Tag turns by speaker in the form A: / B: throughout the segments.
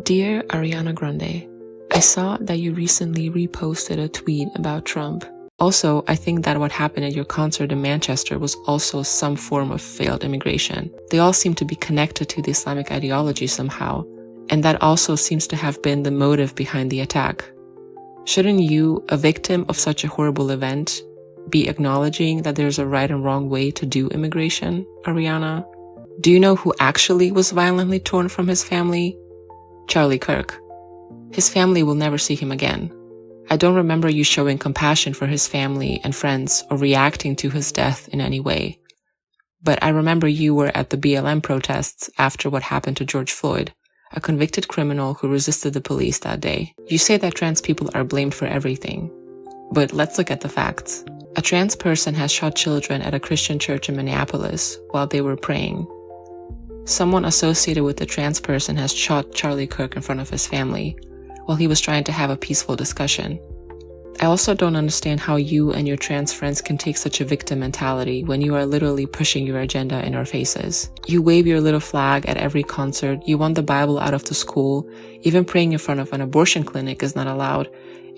A: Dear Ariana Grande, I saw that you recently reposted a tweet about Trump. Also, I think that what happened at your concert in Manchester was also some form of failed immigration. They all seem to be connected to the Islamic ideology somehow, and that also seems to have been the motive behind the attack. Shouldn't you, a victim of such a horrible event, be acknowledging that there's a right and wrong way to do immigration, Ariana? Do you know who actually was violently torn from his family? Charlie Kirk. His family will never see him again. I don't remember you showing compassion for his family and friends or reacting to his death in any way. But I remember you were at the BLM protests after what happened to George Floyd, a convicted criminal who resisted the police that day. You say that trans people are blamed for everything. But let's look at the facts. A trans person has shot children at a Christian church in Minneapolis while they were praying. Someone associated with the trans person has shot Charlie Kirk in front of his family while he was trying to have a peaceful discussion. I also don't understand how you and your trans friends can take such a victim mentality when you are literally pushing your agenda in our faces. You wave your little flag at every concert, you want the Bible out of the school, even praying in front of an abortion clinic is not allowed,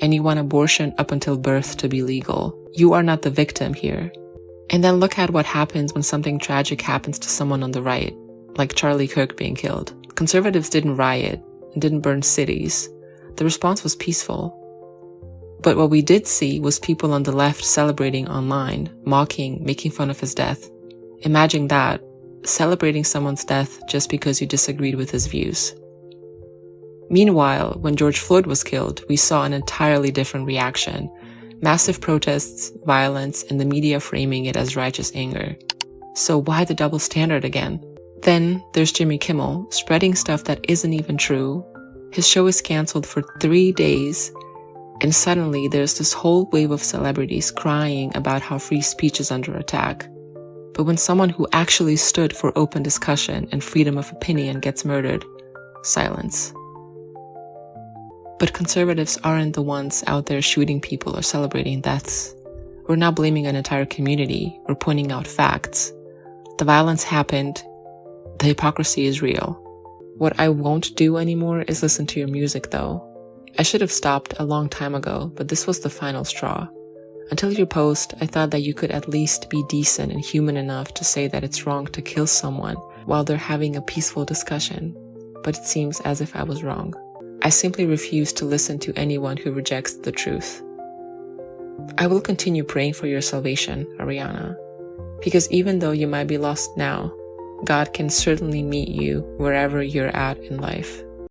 A: and you want abortion up until birth to be legal. You are not the victim here. And then look at what happens when something tragic happens to someone on the right, like Charlie Kirk being killed. Conservatives didn't riot and didn't burn cities. The response was peaceful. But what we did see was people on the left celebrating online, mocking, making fun of his death. Imagine that, celebrating someone's death just because you disagreed with his views. Meanwhile, when George Floyd was killed, we saw an entirely different reaction. Massive protests, violence, and the media framing it as righteous anger. So why the double standard again? Then there's Jimmy Kimmel, spreading stuff that isn't even true. His show is canceled for 3 days, and suddenly there's this whole wave of celebrities crying about how free speech is under attack. But when someone who actually stood for open discussion and freedom of opinion gets murdered, silence. But conservatives aren't the ones out there shooting people or celebrating deaths. We're not blaming an entire community, we're pointing out facts. The violence happened. The hypocrisy is real. What I won't do anymore is listen to your music though. I should have stopped a long time ago, but this was the final straw. Until your post, I thought that you could at least be decent and human enough to say that it's wrong to kill someone while they're having a peaceful discussion. But it seems as if I was wrong. I simply refuse to listen to anyone who rejects the truth. I will continue praying for your salvation, Ariana, because even though you might be lost now, God can certainly meet you wherever you're at in life.